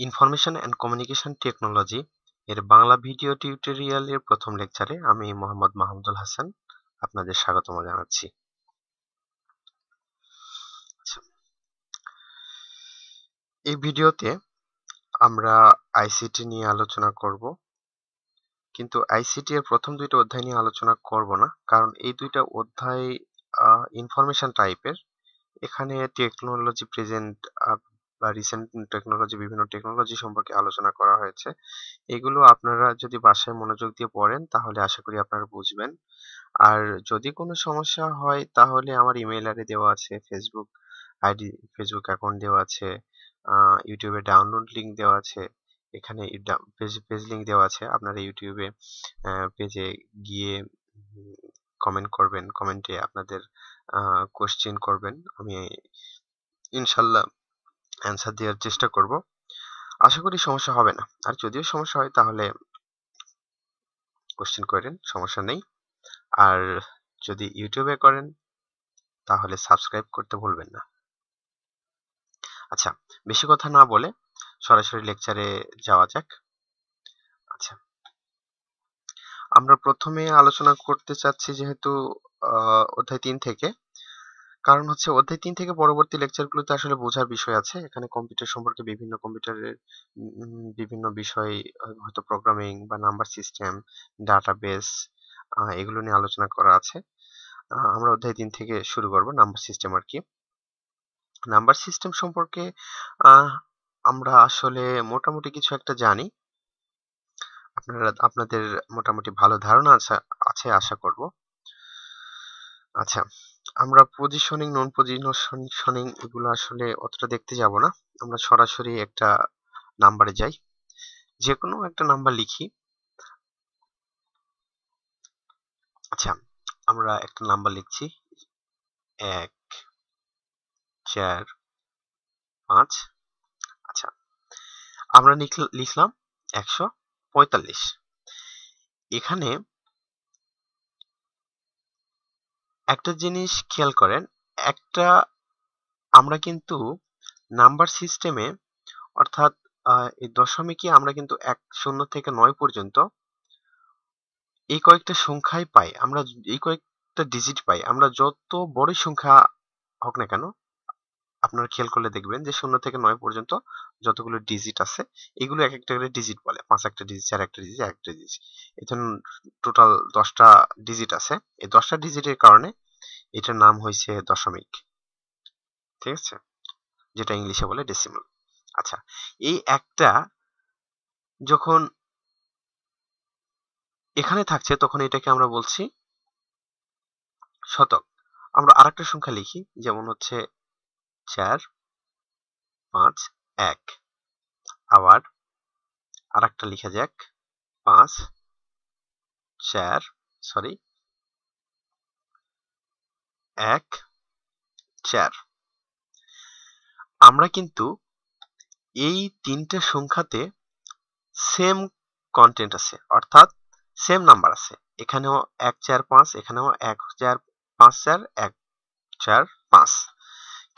Information and communication technology এর Bangla video টিউটোরিয়ালের প্রথম লেকচারে আমি মোহাম্মদ মাহমুদুল হাসান আপনাদের স্বাগতম জানাচ্ছি। আচ্ছা, এই ভিডিওতে আমরা আইসিটি নিয়ে আলোচনা করব, কিন্তু আইসিটি এর প্রথম দুইটা অধ্যায় নিয়ে আলোচনা করব না, কারণ এই দুইটা অধ্যায় ইনফরমেশন টাইপের। এখানে টেকনোলজি প্রেজেন্ট বা রিসেন্ট টেকনোলজি, বিভিন্ন টেকনোলজি সম্পর্কে আলোচনা করা হয়েছে। এগুলো আপনারা যদি বাসায় মনোযোগ দিয়ে পড়েন তাহলে আশা করি আপনারা বুঝবেন। আর যদি কোনো সমস্যা হয় তাহলে আমার ইমেইল আইডি দেওয়া আছে, ফেসবুক অ্যাকাউন্ট দেওয়া আছে, ইউটিউবে ডাউনলোড লিংক দেওয়া আছে, এখানে পেজ লিংক দেওয়া আছে। আপনারা ইউটিউবে পেজে গিয়ে কমেন্ট করবেন, কমেন্টে আপনাদের কোশ্চেন করবেন, আমি ইনশাল্লাহ অ্যান্সার দেওয়ার চেষ্টা করব। আশা করি সমস্যা হবে না, আর যদিও সমস্যা হয় তাহলে কোশ্চেন করেন, সমস্যা নেই। আর যদি ইউটিউবে করেন তাহলে সাবস্ক্রাইব করতে ভুলবেন না। আচ্ছা, বেশি কথা না বলে সরাসরি লেকচারে যাওয়া যাক। আচ্ছা, আমরা প্রথমে আলোচনা করতে চাচ্ছি যেহেতু অধ্যায় 3 থেকে, কারণ হচ্ছে অধ্যায় 3 থেকে পরবর্তী লেকচারগুলোতে আসলে বোঝার বিষয় আছে। এখানে কম্পিউটার সম্পর্কে বিভিন্ন কম্পিউটারের বিভিন্ন বিষয়, হয়তো প্রোগ্রামিং বা নাম্বার সিস্টেম, ডাটাবেস, এগুলো নিয়ে আলোচনা করা আছে। আমরা অধ্যায় 3 থেকে শুরু করব। নাম্বার সিস্টেম আর কি। নাম্বার সিস্টেম সম্পর্কে আমরা আসলে মোটামুটি কিছু একটা জানি। আপনাদের মোটামুটি ভালো ধারণা আছে আশা করব। আচ্ছা, আমরা পজিশনিং, নন পজিশনিং এগুলো আসলে অতটা দেখতে যাব না। আমরা সরাসরি একটা নাম্বারে যাই। যে কোনো একটা নাম্বার লিখি। আচ্ছা, আমরা একটা নাম্বার লিখছি 1 4 5। আচ্ছা, আমরা লিখলাম 145। এখানে একটা জিনিস খেয়াল করেন, একটা আমরা কিন্তু নাম্বার সিস্টেমে, অর্থাৎ এই দশমিকে আমরা কিন্তু 0 থেকে 9 পর্যন্ত এই কয়েকটা সংখ্যাই পাই। আমরা এই কয়েকটা ডিজিট পাই। আমরা যত বড় সংখ্যা হোক না কেন, আপনারা খেয়াল করলে দেখবেন যে 0 থেকে 9 পর্যন্ত যতগুলো ডিজিট আছে এগুলো এক একটা করে ডিজিট বলে। 5 একটা ডিজিট, 4 একটা ডিজিট, 1 একটা ডিজিট। এখানে টোটাল 10টা ডিজিট আছে। এই 10টা ডিজিটের কারণে এটার নাম হয়েছে দশমিক। ঠিক আছে? যেটা ইংলিশে বলে ডেসিমাল। আচ্ছা, এই একটা যখন এখানে থাকছে তখন এটাকে আমরা বলছি শতক। আমরা আরেকটা সংখ্যা লিখি, যেমন হচ্ছে 4 5 1। আবার আরেকটা লিখা যাক 5 4 সরি 1 4। আমরা কিন্তু এই তিনটে সংখ্যাতে সেম কন্টেন্ট আছে, অর্থাৎ সেম নাম্বার আছে। এখানেও 1 4 5, এখানেও 1 4 5 4 1 4 5,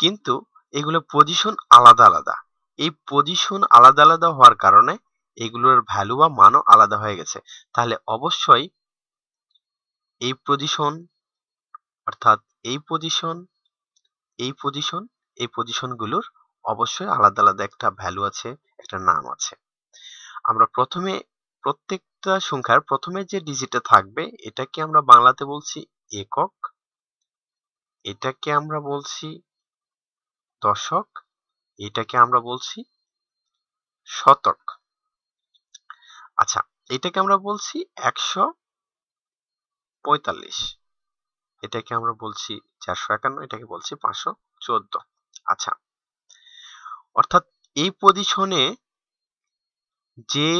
কিন্তু এগুলো পজিশন আলাদা আলাদা। এই পজিশন আলাদা আলাদা হওয়ার কারণে এগুলোর ভ্যালু বা মানও আলাদা হয়ে গেছে। তাহলে অবশ্যই এই পজিশন, অর্থাৎ এই পজিশন, এই পজিশন, এই পজিশনগুলোর অবশ্যই আলাদা আলাদা একটা ভ্যালু আছে, একটা নাম আছে। আমরা প্রথমে প্রত্যেকটা সংখ্যার প্রথমে যে ডিজিটটা থাকবে এটাকে আমরা বাংলাতে বলছি একক, এটাকে আমরা বলছি দশক, এটাকে আমরা বলছি শতক। আচ্ছা, এটাকে আমরা বলছি 145, এটাকে আমরা বলছি 451, এটাকে বলছি 514। আচ্ছা, অর্থাৎ এই পজিশনে যে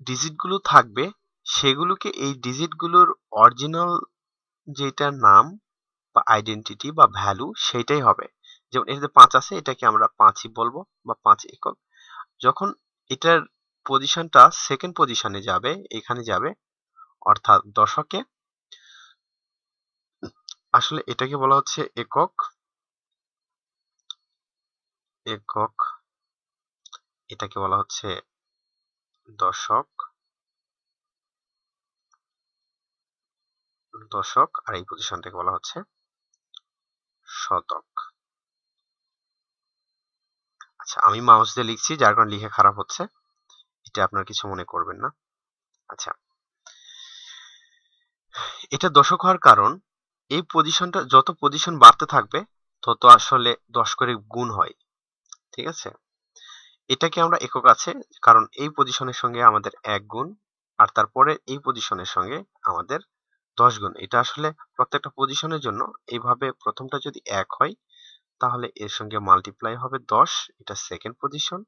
ডিজিটগুলো থাকবে সেগুলোকে, এই ডিজিটগুলোর অরিজিনাল যেটা নাম বা আইডেন্টিটি বা ভ্যালু সেটাই হবে। যেমন এটাতে 5 আছে, এটাকে আমরা 5ই বলবো বা 5 একক। যখন এটার পজিশনটা সেকেন্ড পজিশনে যাবে, এখানে যাবে, অর্থাৎ দশকে, আসলে এটাকে বলা হচ্ছে একক। একক এটাকে বলা হচ্ছে দশক, দশক, আর এই পজিশনটাকে বলা হচ্ছে শতক। আচ্ছা, আমি মাউস দিয়ে লিখছি যার কারণে লিখে খারাপ হচ্ছে, এটা আপনারা কিছু মনে করবেন না। আচ্ছা, এটা দশক হওয়ার কারণ এই পজিশনটা যত পজিশন বাড়তে থাকবে তত আসলে 10 করে গুণ হয়, ঠিক আছে? এটাকে আমরা একক আছে কারণ এই পজিশনের সঙ্গে আমাদের 1 গুণ, আর তারপরে এই পজিশনের সঙ্গে আমাদের 10 গুণ। এটা আসলে প্রত্যেকটা পজিশনের জন্য এইভাবে প্রথমটা যদি 1 হয় তাহলে এর সঙ্গে মাল্টিপ্লাই হবে 10, এটা সেকেন্ড পজিশন,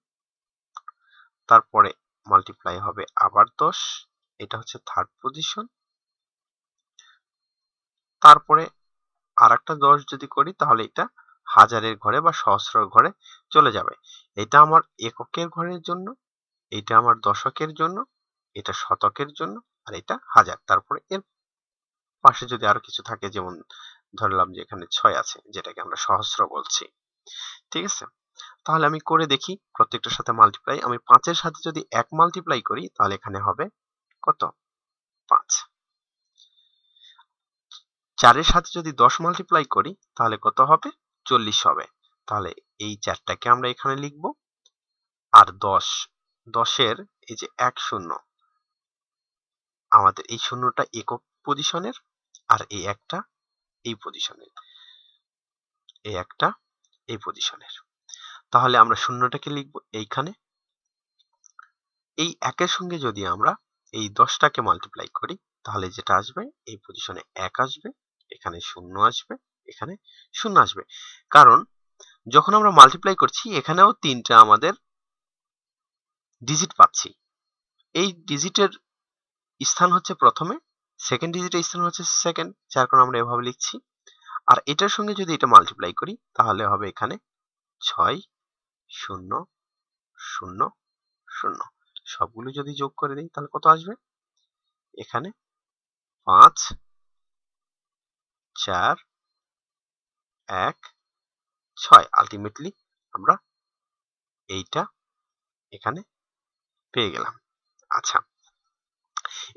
তারপরে মাল্টিপ্লাই হবে আবার 10, এটা হচ্ছে থার্ড পজিশন, তারপরে আরেকটা 10 যদি করি তাহলে এটা হাজারের ঘরে বা সহস্রের ঘরে চলে যাবে। এটা আমার এককের ঘরের জন্য, এটা আমার দশকের জন্য, এটা শতকের জন্য, আর এটা হাজার। তারপরে এর পাশে যদি আরো কিছু থাকে, যেমন ধরলাম যে এখানে 6 আছে যেটাকে আমরা সহস্র বলছি, ঠিক আছে? তাহলে আমি করে দেখি প্রত্যেকটার সাথে মাল্টিপ্লাই। আমি 5 এর সাথে যদি 1 মাল্টিপ্লাই করি তাহলে এখানে হবে কত? 5। 4 এর সাথে যদি 10 মাল্টিপ্লাই করি তাহলে কত হবে? 40 হবে। তাহলে এই 4টাকে আমরা এখানে লিখব, আর 10, 10 এর এই যে 1 শূন্য, আমাদের এই শূন্যটা একক পজিশনের, আর এই একটা এই পজিশনের, এই একটা এই পজিশনের। তাহলে আমরা শূন্যটাকে লিখব এইখানে। এই একের সঙ্গে যদি আমরা এই 10টাকে মাল্টিপ্লাই করি তাহলে যেটা আসবে এই পজিশনে 1 আসবে, এখানে 0 আসবে, এখানে 0 আসবে। কারণ যখন আমরা মাল্টিপ্লাই করছি এখানেও 3টা আমাদের ডিজিট পাচ্ছি। এই ডিজিটের স্থান হচ্ছে প্রথমে, সেকেন্ড ডিজিটের স্থান হচ্ছে সেকেন্ড, যার কারণে আমরা এভাবে লিখছি। আর এটার সঙ্গে যদি এটা মাল্টিপ্লাই করি তাহলে হবে এখানে 6 0 0 0। সবগুলো যদি যোগ করে দিই তাহলে কত আসবে? এখানে 5 4 1 6। আলটিমেটলি আমরা এইটা এখানে পেয়ে গেলাম। আচ্ছা,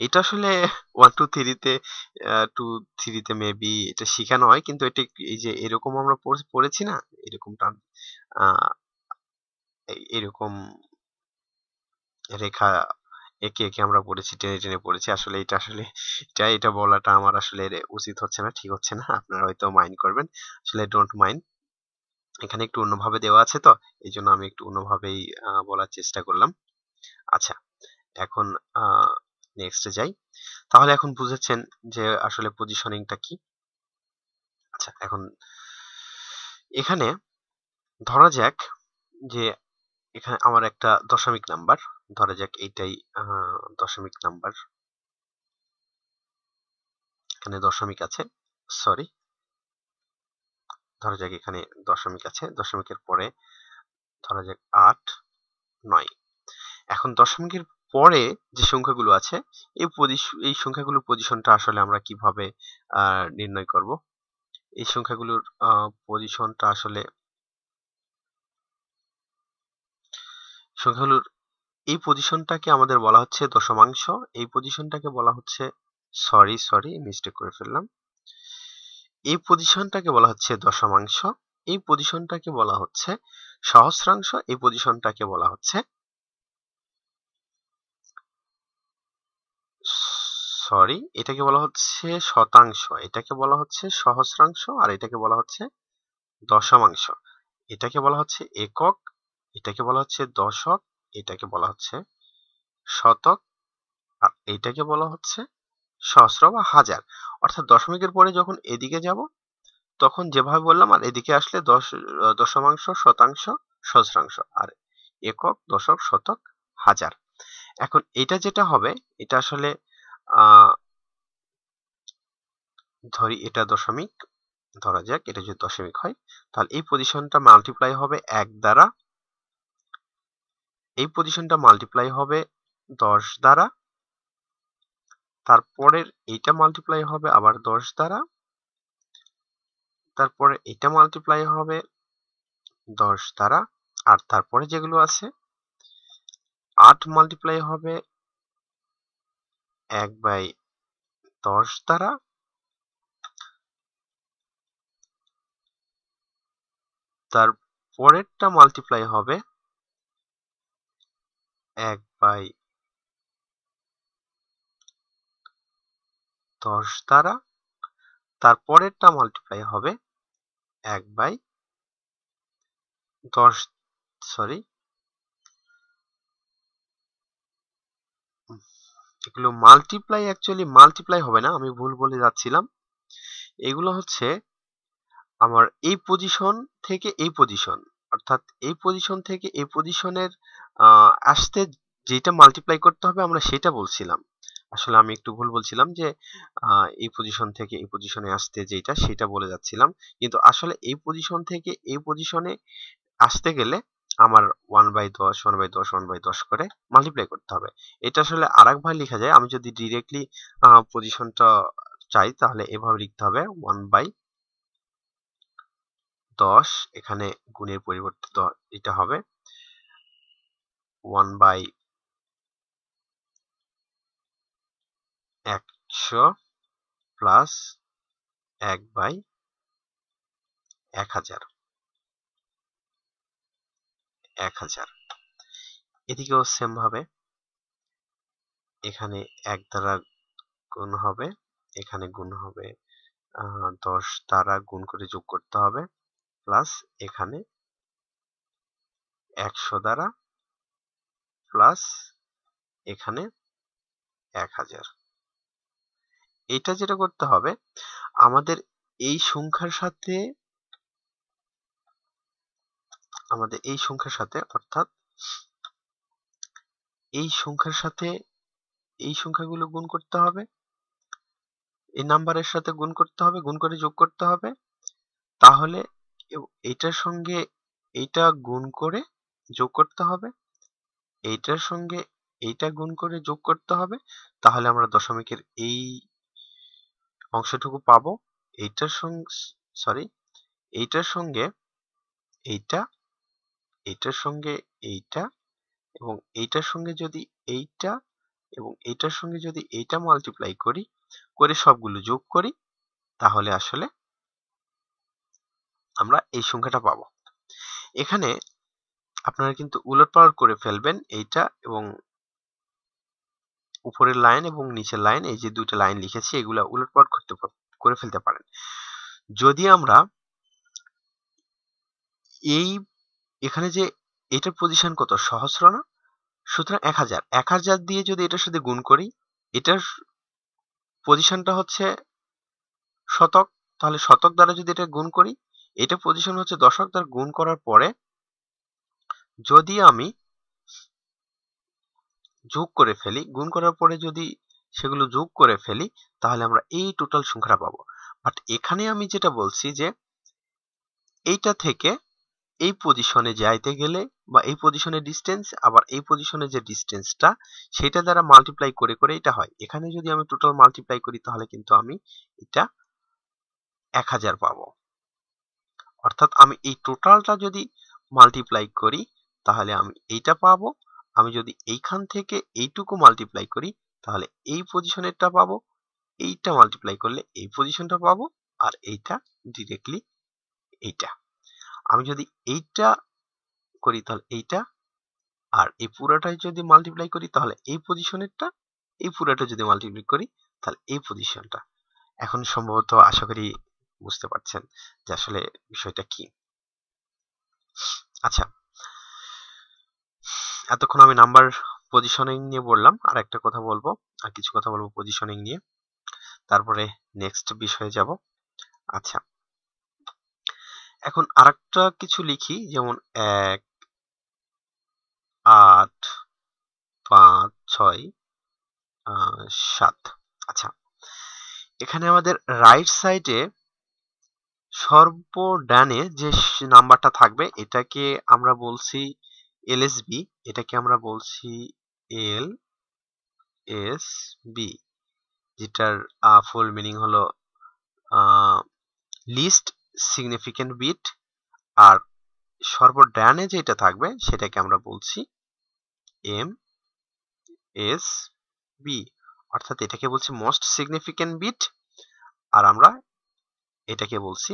এটা আসলে 1 2 3 তে 2 3 তে মেবি এটা শিখানো হয়, কিন্তু এটা এই যে এরকম আমরা পড়েছি না, এরকমটা এরকম রেখা একে একে আমরা পড়েছি, টেনে টেনে পড়েছি। আসলে এটা আসলে এটা বলাটা আমার আসলে উচিত হচ্ছে না, ঠিক হচ্ছে না। আপনারা হয়তো মাইন্ড করবেন, আসলে ডোন্ট মাইন্ড। এখানে একটু অন্যভাবে দেওয়া আছে তো, এই জন্য আমি একটু অন্যভাবেই বলার চেষ্টা করলাম। আচ্ছা, এখন নেক্সটে যাই। তাহলে এখন বুঝেছেন যে আসলে পজিশনিংটা কি। আচ্ছা, এখন এখানে ধরা যাক যে এখানে আমার একটা দশমিক নাম্বার, ধরা যাক এইটাই দশমিক নাম্বার, এখানে দশমিক আছে, সরি, ধরা যাক এখানে দশমিক আছে, দশমিকের পরে ধরা যাক 8 9। এখন দশমিকের পরে যে সংখ্যাগুলো আছে এই সংখ্যাগুলোর পজিশনটা আসলে আমরা কিভাবে নির্ণয় করব? এই সংখ্যাগুলোর পজিশনটা আসলে সংখ্যাগুলোর এই পজিশনটাকে আমাদের বলা হচ্ছে দশমাংশ, এই পজিশনটাকে বলা হচ্ছে, সরি মিস্টেক করে ফেললাম, এই পজিশনটাকে বলা হচ্ছে দশমাংশ, এই পজিশনটাকে বলা হচ্ছে সহস্রাংশ, এই পজিশনটাকে বলা হচ্ছে এটাকে বলা হচ্ছে শতাংশ, এটাকে বলা হচ্ছে সহস্রাংশ, আর এটাকে বলা হচ্ছে দশমাংশ। এটাকে বলা হচ্ছে একক, এটাকে বলা হচ্ছে দশক, এটাকে বলা হচ্ছে শতক, আর এটাকে বলা হচ্ছে সহস্র বা হাজার। অর্থাৎ দশমিকের পরে যখন এদিকে যাব তখন যেভাবে বললাম, আর এদিকে আসলে দশমাংশ, শতাংশ, সহস্রাংশ, আর একক, দশক, শতক, হাজার। এখন এটা যেটা হবে, এটা আসলে ধরি এটা দশমিক, ধরা যাক এটা যদি দশমিক হয় তাহলে এই পজিশনটা মাল্টিপ্লাই হবে 1 দ্বারা, এই পজিশনটা মাল্টিপ্লাই হবে 10 দ্বারা, তারপরের এইটা মাল্টিপ্লাই হবে আবার 10 দ্বারা, তারপরে এটা মাল্টিপ্লাই হবে 10 দ্বারা, আর তারপরে যেগুলো আছে 8 মাল্টিপ্লাই হবে 1/10 দ্বারা, তার পরেরটা মাল্টিপ্লাই হবে 1/10 দ্বারা, তার পরেরটা মাল্টিপ্লাই হবে 1/10, সরি এগুলো মাল্টিপ্লাই, অ্যাকচুয়ালি মাল্টিপ্লাই হবে না, আমি ভুল বলে যাচ্ছিলাম। এগুলো হচ্ছে আমার এই পজিশন থেকে এই পজিশন, অর্থাৎ এই পজিশন থেকে এই পজিশনের আসতে যেটা মাল্টিপ্লাই করতে হবে আমরা সেটা বলছিলাম। আসলে আমি একটু ভুল বলছিলাম যে এই পজিশন থেকে এই পজিশনে আসতে যেটা সেটা বলে যাচ্ছিলাম, কিন্তু আসলে এই পজিশন থেকে এই পজিশনে আসতে গেলে আমার 1/10 1/10 1/10 করে মাল্টিপ্লাই করতে হবে। এটা আসলে আরেকভাবে লেখা যায়, আমি যদি ডিরেক্টলি পজিশনটা চাই তাহলে এভাবে লিখতে হবে 1/10, এখানে গুণের পরিবর্তে এটা হবে 1/100 প্লাস 1/1000। এদিকেও সেম ভাবে এখানে 1 দ্বারা গুণ হবে, এখানে গুণ হবে 10 দ্বারা গুণ করে যোগ করতে হবে, প্লাস এখানে 100 দ্বারা, প্লাস এখানে 1000। এটা যেটা করতে হবে আমাদের এই সংখ্যার সাথে, অর্থাৎ এই সংখ্যার সাথে এই সংখ্যাগুলো গুণ করতে হবে, এই নাম্বারের সাথে গুণ করতে হবে, গুণ করে যোগ করতে হবে, তাহলে এইটার সঙ্গে এইটা গুণ করে যোগ করতে হবে, এইটার সঙ্গে এইটা গুণ করে যোগ করতে হবে, তাহলে আমরা দশমিকের এই অংশটুকু পাবো। এইটার সঙ্গে, সরি, এইটার সঙ্গে এইটা, এইটার সঙ্গে এইটা, এবং এইটার সঙ্গে যদি এইটা এবং এইটার সঙ্গে যদি এইটা মাল্টিপ্লাই করি, করে সবগুলো যোগ করি, তাহলে আসলে আমরা এই সংখ্যাটা পাবো। এখানে আপনারা কিন্তু উলটপালট করে ফেলবেন এইটা, এবং উপরের লাইন এবং নিচের লাইন, এই যে দুইটা লাইন লিখেছি এগুলা উলটপালট করে ফেলতে পারেন। যদি আমরা এই এখানে যে এটার পজিশন কত, সহস্র না, সুতরাং 1000 দিয়ে যদি এটার সাথে গুণ করি, এটার পজিশনটা হচ্ছে শতক, তাহলে শতক দ্বারা যদি এটা গুণ করি, এটা পজিশন হচ্ছে দশক দ্বারা গুণ করার পরে যদি আমি যোগ করে ফেলি, গুণ করার পরে যদি সেগুলো যোগ করে ফেলি, তাহলে আমরা এই টোটাল সংখ্যাটা পাবো। বাট এখানে আমি যেটা বলছি যে এইটা থেকে এই পজিশনে যাইতে গেলে, বা এই পজিশনের ডিস্টেন্স আবার এই পজিশনের যে ডিস্টেন্সটা সেটা দ্বারা মাল্টিপ্লাই করে করে এটা হয়। এখানে যদি আমি টোটাল মাল্টিপ্লাই করি তাহলে কিন্তু আমি এটা 1000 পাবো। অর্থাৎ আমি এই টোটালটা যদি মাল্টিপ্লাই করি তাহলে আমি এইটা পাবো। আমি যদি এইখান থেকে এইটুকু মাল্টিপ্লাই করি তাহলে এই পজিশনেরটা পাবো, এইটা মাল্টিপ্লাই করলে এই পজিশনটা পাবো, আর এইটা ডিরেক্টলি এইটা। আমি যদি এইটা করি তাহলে এইটা, আর এই পুরাটাই যদি মাল্টিপ্লাই করি তাহলে এই পজিশনেরটা, এই পুরাটা যদি মাল্টিপ্লাই করি তাহলে এই পজিশনটা। এখন সম্ভবত আশা করি বুঝতে পারছেন যে আসলে বিষয়টা কি। আচ্ছা, এতক্ষণ আমি নাম্বার পজিশনিং নিয়ে বললাম, আর একটা কথা বলবো, আর কিছু কথা বলবো পজিশনিং নিয়ে, তারপরে নেক্সট বিষয়ে যাব। আচ্ছা, এখন আরেকটা কিছু লিখি, যেমন 1 8 5 6 7। আচ্ছা, এখানে আমাদের রাইট সাইডে সর্বডানে যে নাম্বারটা থাকবে এটাকে আমরা বলছি এলএসবি, এটাকে আমরা বলছি এলএসবি, যেটার ফুল মিনিং হলো লিস্ট সিগনিফিকেন্ট বিট। আর সর্বডানে যেটা থাকবে সেটাকে আমরা বলছি এম এস বি, অর্থাৎ এটাকে বলছি মোস্ট সিগনিফিক্যান্ট বিট, আর আমরা এটাকে বলছি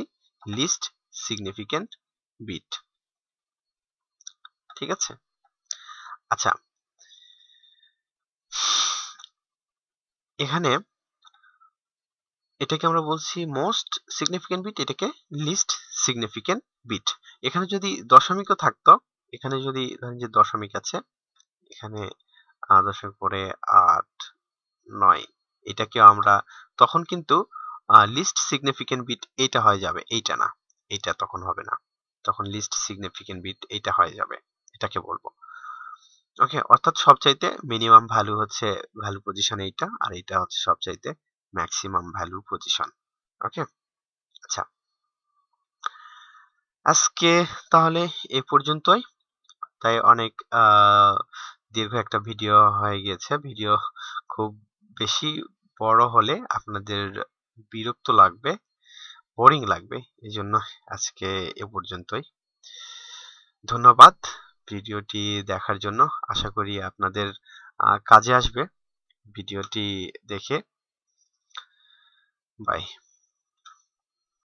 লিস্ট সিগনিফিক্যান্ট বিট। ঠিক আছে? আচ্ছা, এখানে এটাকে আমরা বলছি মোস্ট সিগনিফিক্যান্ট বিট, এটাকে লিস্ট সিগনিফিক্যান্ট বিট। এখানে যদি দশমিকও থাকতো, এখানে যদি ধরেন যে দশমিক আছে, এখানে দশমিক পরে 8 9, এটাকে আমরা তখন কিন্তু লিস্ট সিগনিফিক্যান্ট বিট এইটা হয়ে যাবে, এইটা না, এইটা তখন হবে না, তখন লিস্ট সিগনিফিক্যান্ট বিট এইটা হয়ে যাবে, এটাকে বলবো। ওকে, অর্থাৎ সবচাইতে মিনিমাম ভ্যালু হচ্ছে ভ্যালু পজিশন এইটা, আর এইটা হচ্ছে সবচাইতে ম্যাক্সিমাম ভ্যালু পজিশন। ওকে, আচ্ছা, আজকে তাহলে এ পর্যন্তই। তাই অনেক দীর্ঘ একটা ভিডিও হয়ে গিয়েছে। ভিডিও খুব বেশি বড় হলে আপনাদের বিরক্ত লাগবে, বোরিং লাগবে, এই জন্য আজকে এ পর্যন্তই। ধন্যবাদ ভিডিওটি দেখার জন্য। আশা করি আপনাদের কাজে আসবে ভিডিওটি দেখে। বাই।